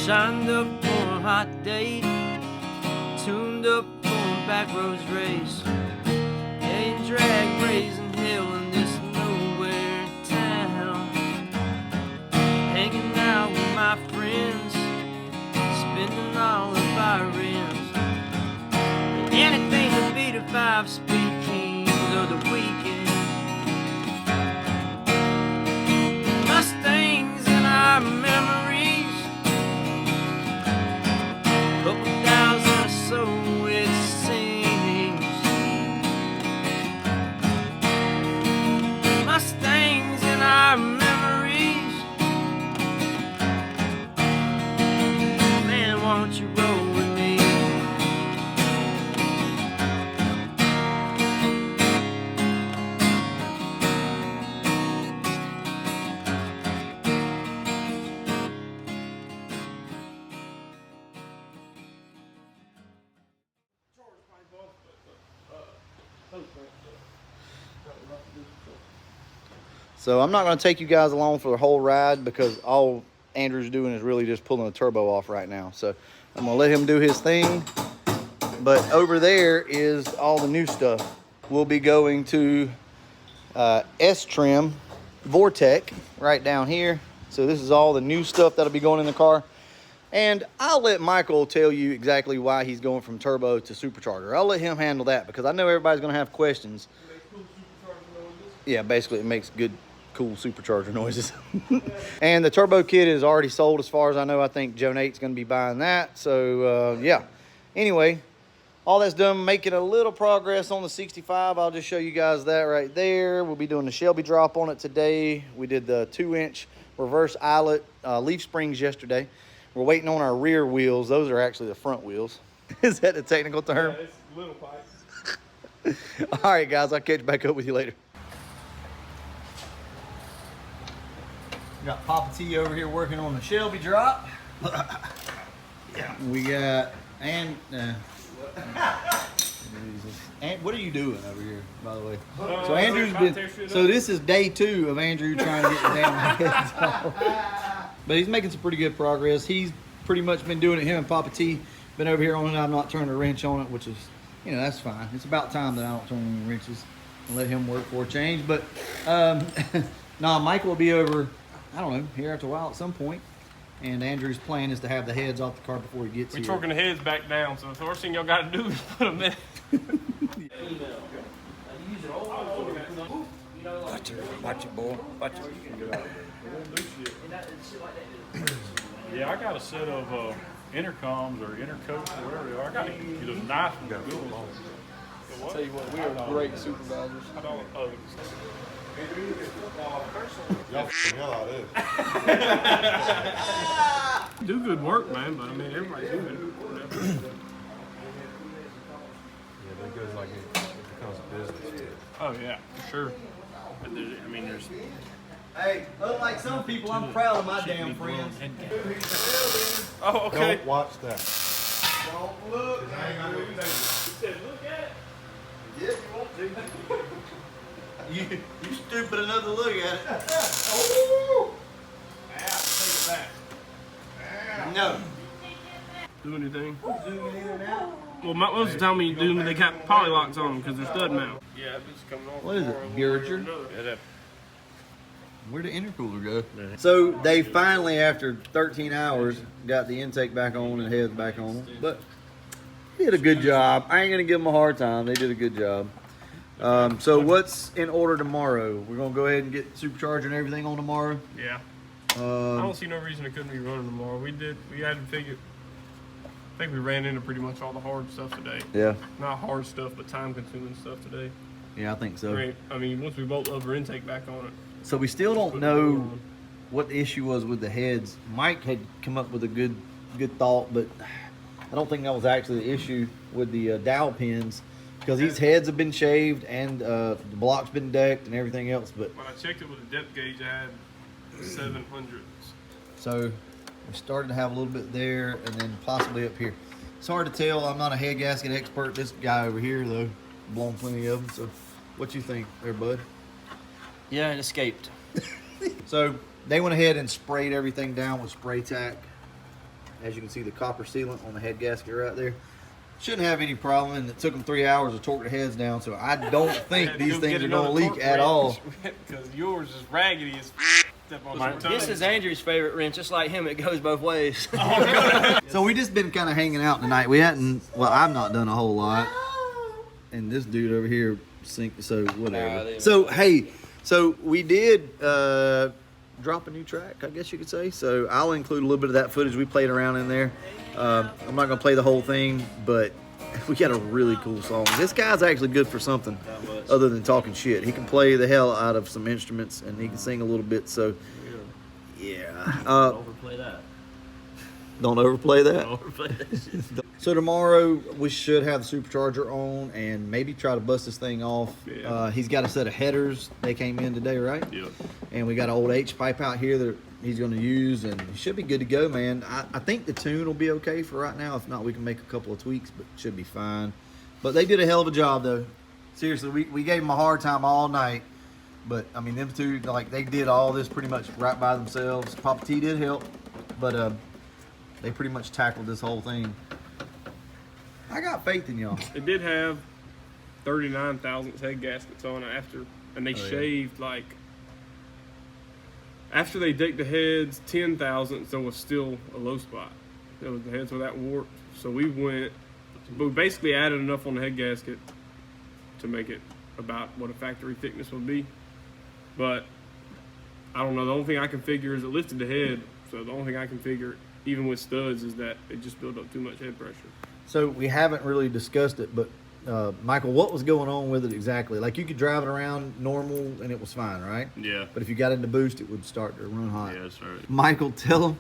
Signed up for a hot date, tuned up for a backroads race, a drag raising hell in this nowhere town. Hanging out with my friends, spending all of our ends. Anything to beat a 5-speed Kings of the weekend. Mustangs in our memories. Couple thousand or so it seems. Mustangs in our memories. Man, won't you roll with me? So I'm not going to take you guys along for the whole ride because all Andrew's doing is really just pulling the turbo off right now. So I'm going to let him do his thing. But over there is all the new stuff. We'll be going to S-Trim Vortec right down here. So this is all the new stuff that'll be going in the car. And I'll let Michael tell you exactly why he's going from turbo to supercharger. I'll let him handle that because I know everybody's going to have questions. Yeah, basically it makes good, cool supercharger noises. And the turbo kit is already sold as far as I know. I think Joe Nate's going to be buying that. So, yeah. Anyway, all that's done, making a little progress on the 65. I'll just show you guys that right there. We'll be doing the Shelby drop on it today. We did the 2-inch reverse eyelet leaf springs yesterday. We're waiting on our rear wheels. Those are actually the front wheels. Is that the technical term? Yeah, it's little pipe. All right, guys. I'll catch back up with you later. We got Papa T over here working on the Shelby drop. Yeah. We got and what are you doing over here, by the way? So Andrew's been. So this is day 2 of Andrew trying to get the damn heads off. But he's making some pretty good progress. He's pretty much been doing it. Him and Papa T been over here on it. I'm not turning a wrench on it, which is, you know, that's fine. It's about time that I don't turn any wrenches and let him work for a change. But no, Mike will be over, I don't know, here after a while at some point. And Andrew's plan is to have the heads off the car before he gets here. We're torquing the heads back down, so the first thing y'all got to do is put them in. Watch it, boy. Watch it. Yeah, I got a set of intercoms or intercoats or whatever they are. I got those nice ones. Good ones. I'll tell you what, we are great supervisors. Y'all f***ing hell out of this. do good work, man, but I mean, everybody do it. Yeah, but it goes like it becomes a business. Oh, yeah, for sure. But I mean, there's... Hey, unlike some people, I'm proud of my damn friends. Oh, okay. Don't watch that. Don't look. He said, look at it. Yeah, you want to. You stupid enough to look at it. Oh! Take it back. No. Do anything? Zooming in and out. Well, most of the time when you do them, they got polylocks on them because they're stud mount. Yeah, it's coming off. What is it, Georgia? Yeah, Where'd the intercooler go? So they finally, after 13 hours, got the intake back on and heads back on. But they did a good job. I ain't gonna give them a hard time. They did a good job. So what's in order tomorrow? We're gonna go ahead and get Supercharger and everything on tomorrow. Yeah. I don't see no reason it couldn't be running tomorrow. We had to figure. I think we ran into pretty much all the hard stuff today. Yeah. Not hard stuff, but time-consuming stuff today. Yeah, I think so. I mean, once we bolt the other intake back on it. So we still don't know what the issue was with the heads. Mike had come up with a good thought, but I don't think that was actually the issue with the dowel pins because these heads have been shaved and the block's been decked and everything else. But when I checked it with the depth gauge I had 700s. So we started to have a little bit there and then possibly up here. It's hard to tell. I'm not a head gasket expert. This guy over here, though, blown plenty of them. So what you think there, bud? Yeah, it escaped. So they went ahead and sprayed everything down with spray tack. As you can see, the copper sealant on the head gasket right there. Shouldn't have any problem, and it took them 3 hours to torque the heads down, so I don't think these things are going to leak at all. Because yours is raggedy as This is Andrew's favorite wrench. Just like him, it goes both ways. So we just been kind of hanging out tonight. We hadn't, well, I've not done a whole lot. And this dude over here, so whatever. So, hey, so we did drop a new track, I guess you could say. So I'll include a little bit of that footage. We played around in there. I'm not going to play the whole thing, but we got a really cool song. This guy's actually good for something other than talking shit. He can play the hell out of some instruments, and he can sing a little bit. So, yeah. Overplay that. Don't overplay that. Don't overplay that shit. So tomorrow we should have the Supercharger on and maybe try to bust this thing off. Yeah. He's got a set of headers. They came in today, right? Yep. And we got an old H pipe out here that he's going to use, and he should be good to go, man. I think the tune will be okay for right now. If not, we can make a couple of tweaks, but it should be fine. But they did a hell of a job, though. Seriously, we gave them a hard time all night. But, I mean, them two, like, they did all this pretty much right by themselves. Papa T did help, but they pretty much tackled this whole thing. I got faith in y'all. It did have 39 thousandths head gaskets on it after, and they shaved like, after they decked the heads 10 thousandths, there was still a low spot. The heads were that warped. So we went, but we basically added enough on the head gasket to make it about what a factory thickness would be. But I don't know, the only thing I can figure is it lifted the head. So the only thing I can figure, even with studs, is that it just built up too much head pressure. So we haven't really discussed it, but Michael, what was going on with it exactly? Like, you could drive it around normal and it was fine, right? Yeah. But if you got into boost, it would start to run hot. Yeah, that's right. Michael, tell them,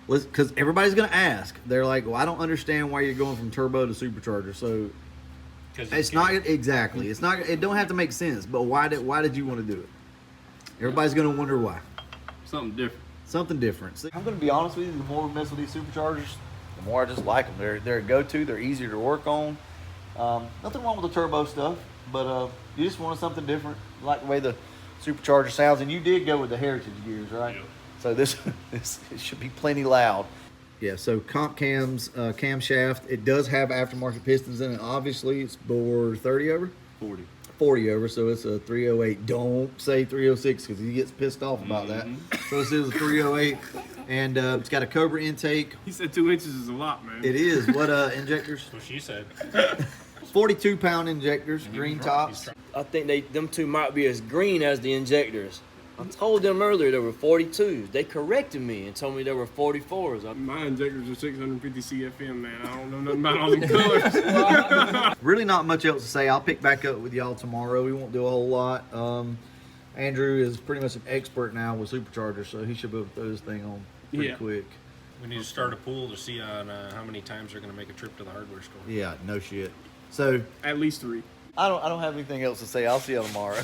because everybody's going to ask. They're like, well, I don't understand why you're going from turbo to supercharger. So it's not exactly. It's not. It don't have to make sense. But why did you want to do it? Everybody's going to wonder why. Something different. Something different. See, I'm going to be honest with you. The more we mess with these superchargers, the more I just like them. They're a go-to. They're easier to work on. Nothing wrong with the turbo stuff, but you just wanted something different. You like the way the supercharger sounds, and you did go with the Heritage gears, right? Yep. So this it should be plenty loud. Yeah. So comp cams, camshaft. It does have aftermarket pistons in it. Obviously, it's bore 30 over. 40 over, so it's a 308. Don't say 306 because he gets pissed off about that. So this is a 308, and it's got a Cobra intake. He said 2 inches is a lot, man. It is. What injectors? That's what she said. 42-pound injectors, green tops. I think them two might be as green as the injectors. I told them earlier there were 42s. They corrected me and told me there were 44s. My injectors are 650 CFM, man. I don't know nothing about all them colors. Really not much else to say. I'll pick back up with y'all tomorrow. We won't do a whole lot. Andrew is pretty much an expert now with Supercharger, so he should be able to throw this thing on pretty quick. We need to start a pool to see on how many times they're going to make a trip to the hardware store. Yeah, no shit. So At least 3. I don't have anything else to say. I'll see y'all tomorrow.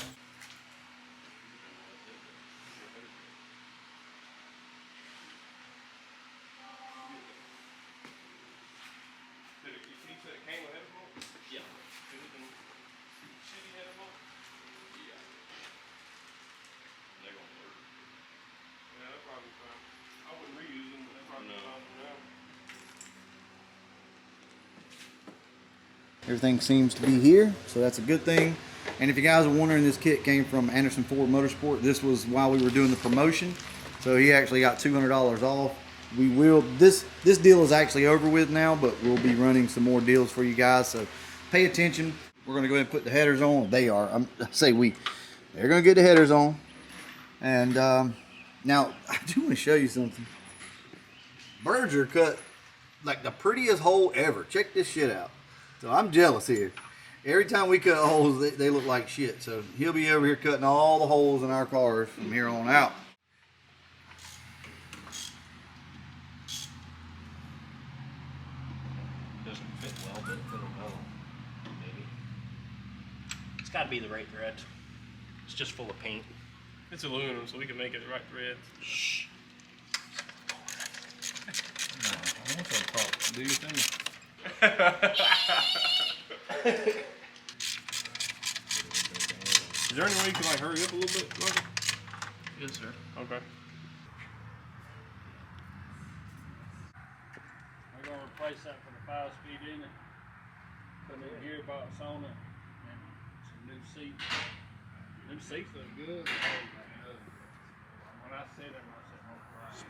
Everything seems to be here, so that's a good thing. And if you guys are wondering, this kit came from Anderson Ford Motorsport. This was while we were doing the promotion, so he actually got $200 off. We will, this deal is actually over with now, but we'll be running some more deals for you guys, so pay attention. We're gonna go ahead and put the headers on. They're gonna get the headers on. And now I do want to show you something. Berger cut like the prettiest hole ever. Check this shit out. So I'm jealous here. Every time we cut holes, they look like shit. So he'll be over here cutting all the holes in our cars from here on out. Doesn't fit well, but it'll go. Maybe. It's got to be the right thread. It's just full of paint. It's aluminum, so we can make it the right threads. Shh. I want to talk. Do your thing. Is there any way you can like hurry up a little bit, Michael? Yes, sir. Okay. We're gonna replace that for the 5-speed engine. Put a new gearbox on it and some new seats. New seats look good. When I said them, I said, no problem.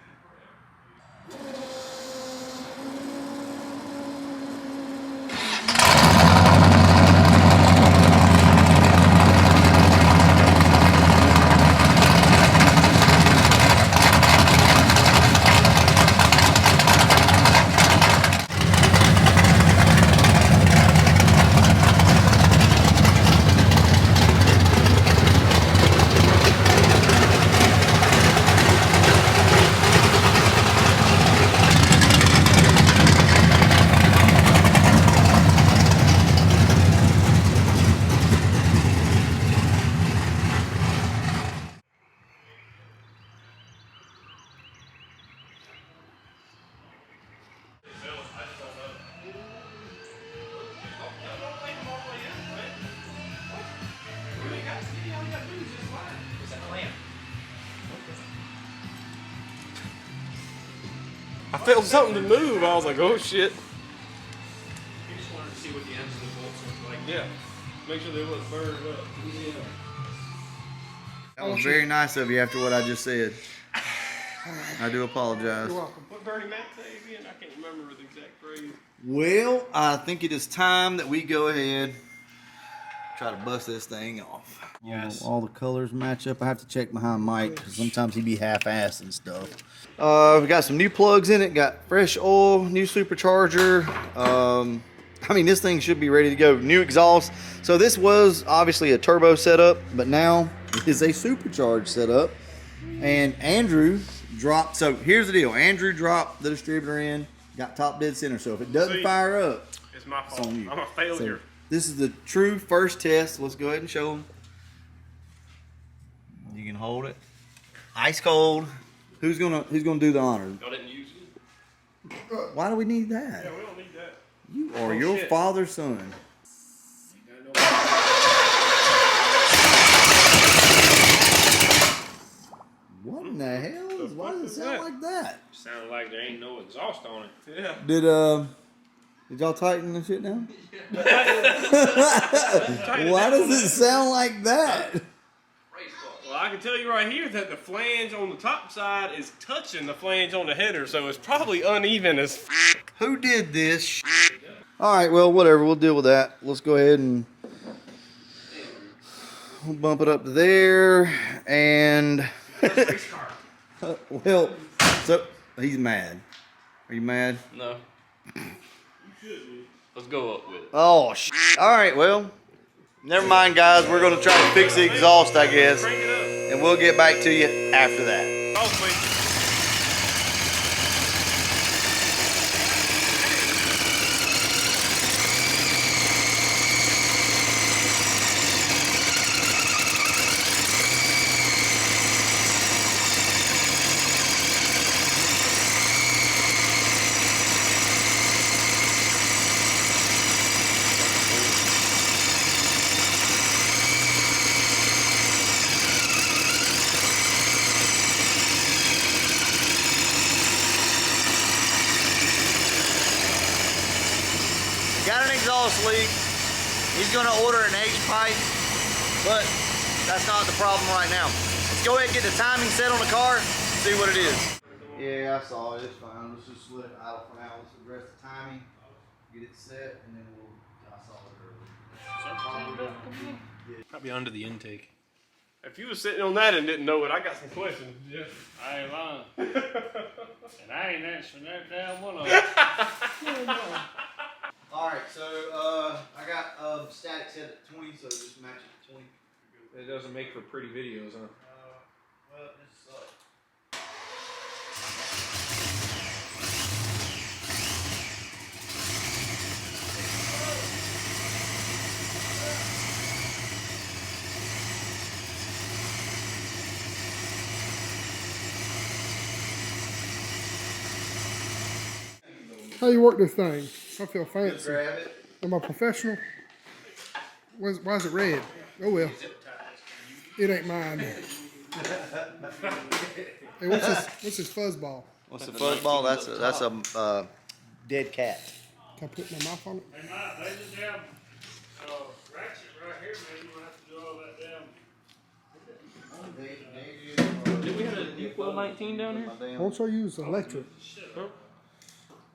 I felt something to move. I was like, oh shit. You just wanted to see what the ends of the bolts look like. Yeah. Make sure they wasn't burned up. That was very nice of you after what I just said. I do apologize. You're welcome. What Bernie Mac say again? I can't remember the exact phrase. Well, I think it is time that we go ahead try to bust this thing off. Yes. All the colors match up. I have to check behind Mike because sometimes he be half-assed and stuff. We got some new plugs in it. Got fresh oil, new supercharger. I mean, this thing should be ready to go. New exhaust. So this was obviously a turbo setup, but now it is a supercharged setup. And Andrew dropped. So here's the deal. Andrew dropped the distributor in. Got top dead center. So if it doesn't fire up, It's my it's fault. on you. I'm a failure. So this is the true first test. Let's go ahead and show them. You can hold it. Ice cold. Who's gonna do the honors? Y'all didn't use it? Why do we need that? Yeah, we don't need that. You are Oh, your shit. father's son. What in the hell? Why does it sound like that? Sounded like there ain't no exhaust on it. Yeah. Did y'all tighten the shit down? Why does it sound like that? Well, I can tell you right here that the flange on the top side is touching the flange on the header, so it's probably uneven as Who did this? All right, well, whatever. We'll deal with that. Let's go ahead and we'll bump it up to there. And well, so he's mad. Are you mad? No. Let's go up with it. Oh, all right. Well, never mind, guys. We're gonna try to fix the exhaust, I guess, crank it up. and we'll get back to you after that. Hopefully. Got an exhaust leak. He's gonna order an H pipe, but that's not the problem right now. Let's go ahead and get the timing set on the car, see what it is. Yeah, I saw it. It's fine. Let's just let it idle for now. Let's address the timing, get it set, and then I saw it earlier. Probably under the intake. If you was sitting on that and didn't know it, I got some questions. Yeah. I ain't lying. And I ain't answering that damn one of them. All right, so I got static set at 20, so just match it to 20. It doesn't make for pretty videos, huh? Well, this sucks. How you work this thing? I feel fancy. Grab it. Am I professional? Why is it red? Oh well. It ain't mine. Hey, what's this fuzzball? What's the fuzzball? That's a dead cat. Can I put my mouth on it? They might, they just have, ratchet right here, man, you don't have to do all that down. Did we have a new 1219 down here? Why don't you use electric?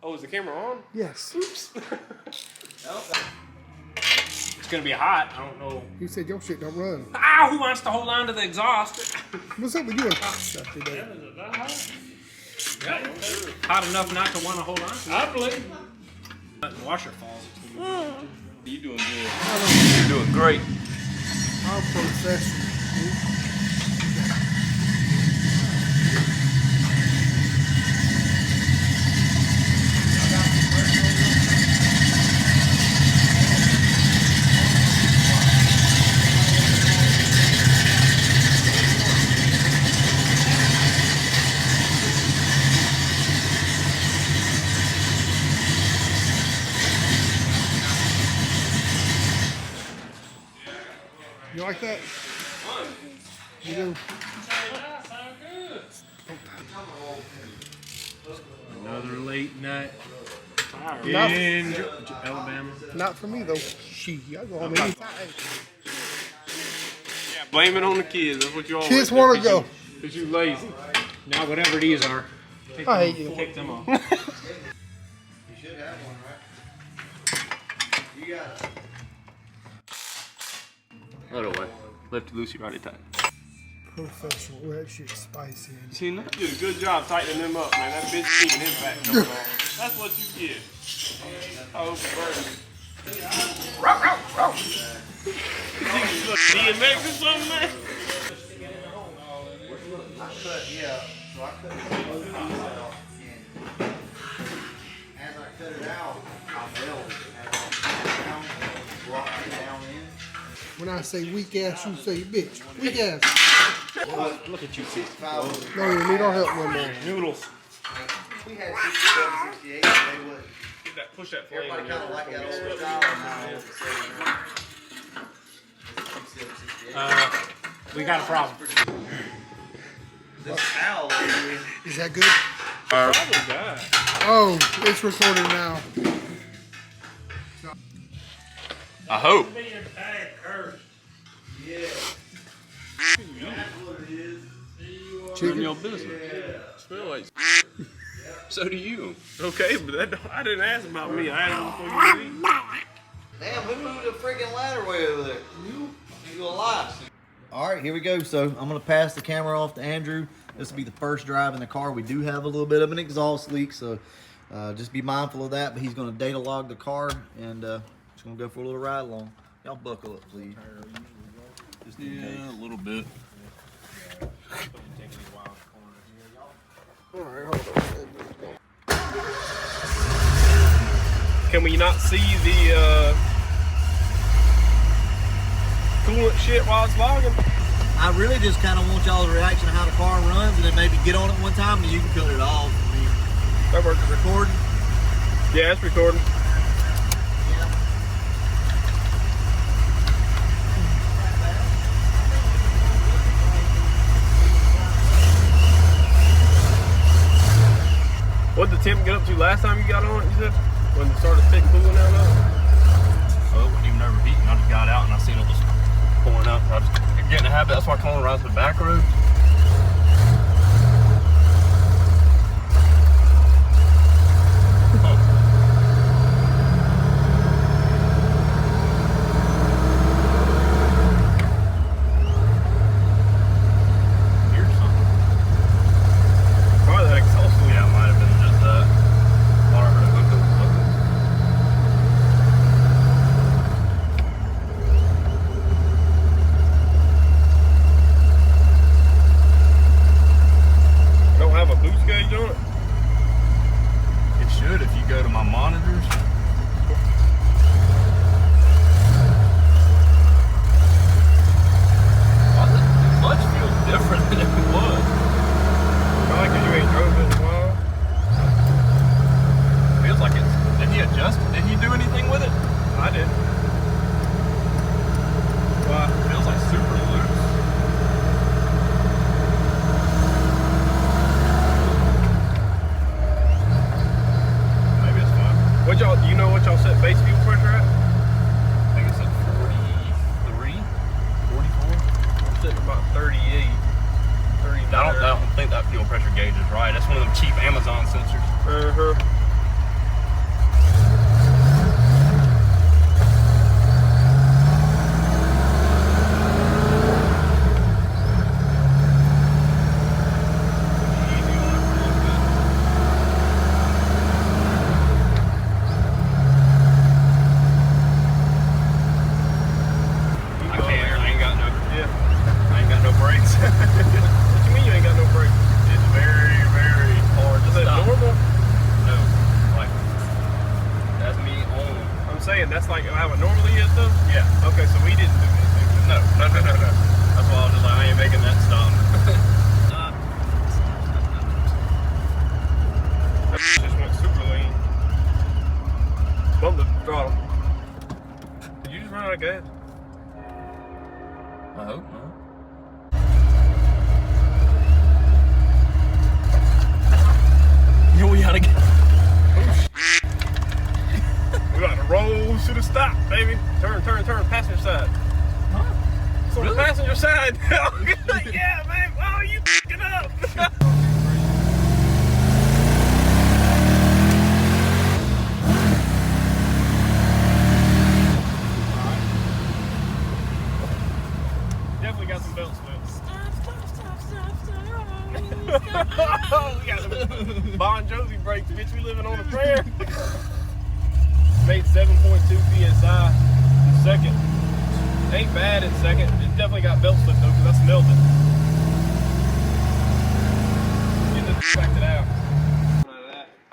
Oh, is the camera on? Yes. Oops. It's gonna be hot. I don't know. He said your shit don't run. Ow! Who wants to hold on to the exhaust? What's up with you and hot stuff today? Is it that hot? Hot enough not to want to hold on. I believe. The washer falls. You doing good. You're doing great. I'm professional. You like that? You do. Another late night Not, in Alabama. not for me though. She, I go home anytime. Yeah, blame it on the kids. That's what you always Kids do, want to 'cause go. Because you lazy. Now whatever these are, I hate you. take them off. You should have one, right? You got it. Other way. Lefty loosey, righty tight. Professional. Well, that shit's spicy. See that? You did a good job tightening them up, man. That bitch keeping him back. No ball. That's what you get. Oh, burn. DMX or something, man? So I cut the piece out, and as I cut it out, I weld it. As I cut it down, block it down in. When I say weak ass, you say bitch. Weak ass. Look at you, 65. No, you need our help no more. noodles. We had 67, 68, they would. Get that, push that flame. Everybody in kind of there. like that old style. We got a problem. This towel over Is that good? Probably died. Oh, it's recording now. I hope. Chicken. Your business. Smell like. So do you. Okay, but that, I didn't ask about me. I asked before you leave. Damn, who moved the freaking ladder way over there? You alive. All right, here we go. So I'm gonna pass the camera off to Andrew. This will be the first drive in the car. We do have a little bit of an exhaust leak, so just be mindful of that. But he's gonna data log the car and just gonna go for a little ride along. Y'all buckle up, please. Just in case. Yeah, a little bit. All right, hold on. Can we not see the coolant shit while it's logging? I really just kind of want y'all's reaction to how the car runs, and then maybe get on it one time, and you can cut it off. That works. Recording. Yeah, it's recording. What did the temp get up to last time you got on it, you said? When it started spitting coolant out of it? Oh, it wasn't even overheating. I just got out and I seen it was pouring out. So I just get in the habit. That's why I call it around to the back road. Here's something. Probably that exhaust fluid. Yeah, it might have been just that. Thought I heard it hook up. Don't have a boost gauge on it? It should if you go to my monitors. The clutch feels different than it was. Probably because you ain't drove it in a while. Feels like it think that fuel pressure gauge is right. That's one of them cheap Amazon sensors. That's like how it normally is, though? Yeah. Okay, so we didn't do anything. No. That's why I was just like, I ain't making that stop. Just went super lean. Bump the throttle. Did you just run out of gas? I hope not. We gotta get. We got to roll to the stop, baby. Turn, passenger side. Huh? It's on the passenger side. Yeah, man. Oh, you f***ing up. Definitely got some belt slips. We got some Bon Jovi brakes, bitch. We living on a prayer. Made 7.2 psi in second. Ain't bad in second. It definitely got belt slip though, because I smelled it. Getting this backed it out.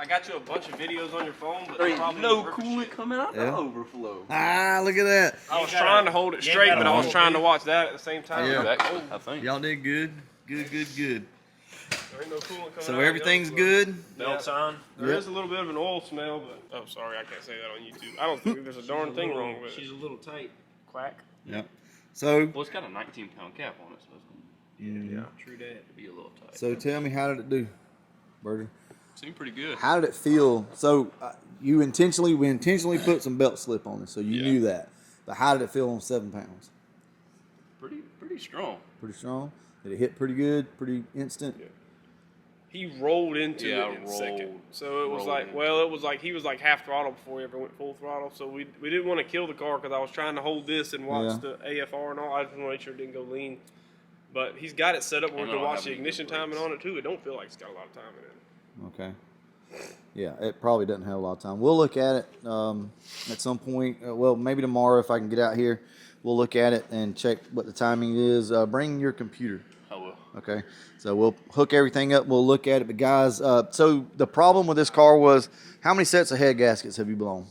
I got you a bunch of videos on your phone, but There ain't probably no ricochet. coolant coming out the Yeah. overflow. Ah, look at that. I was trying to hold it straight, but I was trying to watch that at the same time. Yeah. Actually, I think. Y'all did good. Good. There ain't no coolant coming out. So of the everything's overflow. good. Belt sign. There is a little bit of an oil smell, but oh, sorry, I can't say that on YouTube. I don't think there's a darn thing wrong with it. She's a little tight. Quack. Yep. So, Well, it's got a 19-pound cap on it, so it's Yeah. true that. It'd be a little tight. so tell me, how did it do, Bertie? Seemed pretty good. How did it feel? So we intentionally put some belt slip on it, so you Yeah. knew that. But how did it feel on 7 pounds? Pretty strong. Pretty strong. Did it hit pretty good? Pretty instant? Yeah. He rolled into Yeah, it in rolled- second. So it was rolled like, into well, it was like he was like half throttle before he ever went full throttle. So we didn't want to kill the car because I was trying to hold this and watch the AFR and all. I just want to make sure it didn't go lean. But he's got it set up where we And can I don't watch have the any ignition good timing brakes. on it too. It don't feel like it's got a lot of time in it. Okay. Yeah, it probably doesn't have a lot of time. We'll look at it at some point. Well, maybe tomorrow if I can get out here. We'll look at it and check what the timing is. Bring your computer. I will. Okay, so we'll hook everything up. We'll look at it. But guys, so the problem with this car was, how many sets of head gaskets have you blown?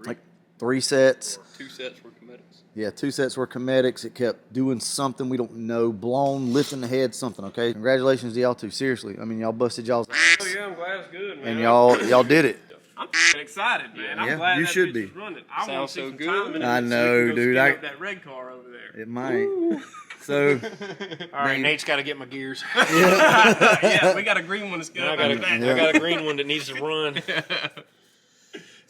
Like 3 sets. 2 sets were comedics. Yeah, 2 sets were comedics. It kept doing something we don't know. Blown, lifting the head, something. Okay, congratulations to y'all too. Seriously, I mean y'all busted y'all's ass, Oh yeah, I'm glad it's good, man. and y'all did it. I'm excited, man. I'm Yeah, glad you that should bitch be. is running. I want Sounds to see so some good. time in it I so we know, can go dude. spin up that red car over there. It might. So All right, Nate's got to get my gears. Yeah, we got a green one that's good. I got a green one that needs to run.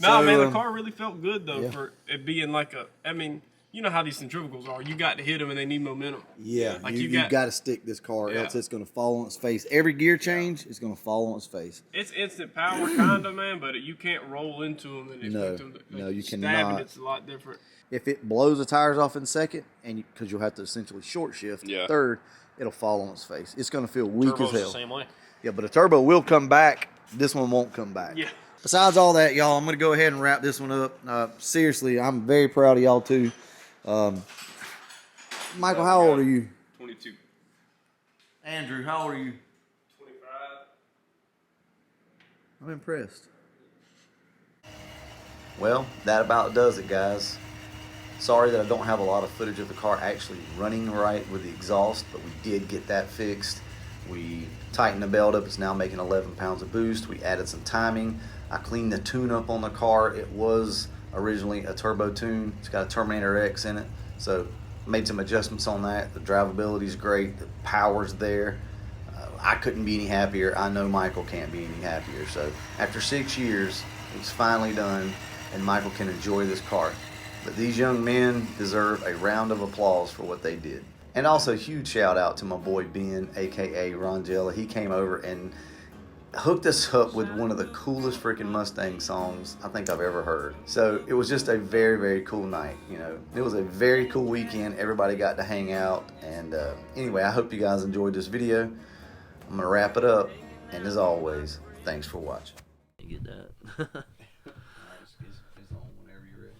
No, So, man, the car really felt good though yeah. for it being like a. I mean, you know how these centrifugals are. You got to hit them and they need momentum. yeah, Like you you got- got to stick this car, Yeah. else it's going to fall on its face. Every gear change is going to fall on its face. It's instant power, kind of, man, but you can't roll into them and No, expect them to. no, you stabbing, cannot. It's a lot different. If it blows the tires off in second, and because you'll have to essentially short shift Yeah. third, it'll fall on its face. It's going to feel weak Turbo's as the hell. same way. Yeah, but a turbo will come back. This one won't come back. Yeah. Besides all that, y'all, I'm going to go ahead and wrap this one up. Seriously, I'm very proud of y'all too. Michael, how old are you? 22. Andrew, how old are you? 25. I'm impressed. Well, that about does it, guys. Sorry that I don't have a lot of footage of the car actually running right with the exhaust, but we did get that fixed. We tightened the belt up. It's now making 11 pounds of boost. We added some timing. I cleaned the tune up on the car. It was originally a turbo tune. It's got a Terminator X in it, so made some adjustments on that. The drivability is great. The power's there. I couldn't be any happier. I know Michael can't be any happier. So after 6 years, it's finally done, and Michael can enjoy this car. But these young men deserve a round of applause for what they did. And also, huge shout out to my boy Ben, aka Rongella. He came over and hooked us up with one of the coolest freaking Mustang songs I think I've ever heard. So it was just a very, very cool night. You know, it was a very cool weekend. Everybody got to hang out. And anyway, I hope you guys enjoyed this video. I'm gonna wrap it up. And as always, thanks for watching. You get that? It's on whenever you're ready.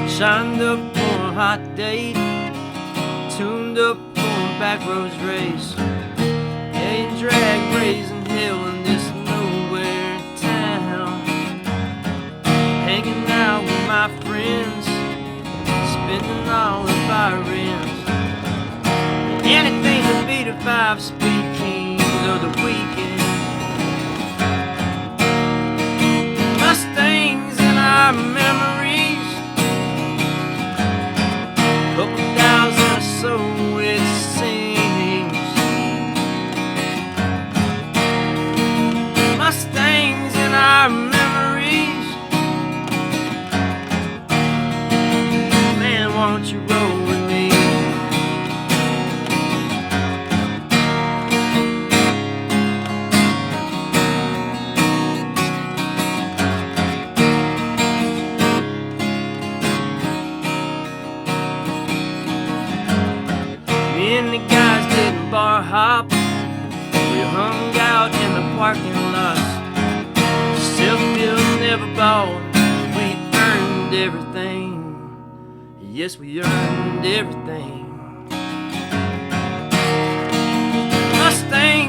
Shined up for a hot date, tuned up for a back roads race. A drag raising hell in this nowhere town. Hanging out with my friends, spending all of our rents. Anything to beat a 5-speed Kings of the weekend. Mustangs in our memories. Couple thousand or so it seems. Mustangs in our memories. Man, won't you roll with me? Me and the guys didn't bar hop. We hung out in the parking lots. Self-built, never bought. We earned everything. Yes, we earned everything. Mustang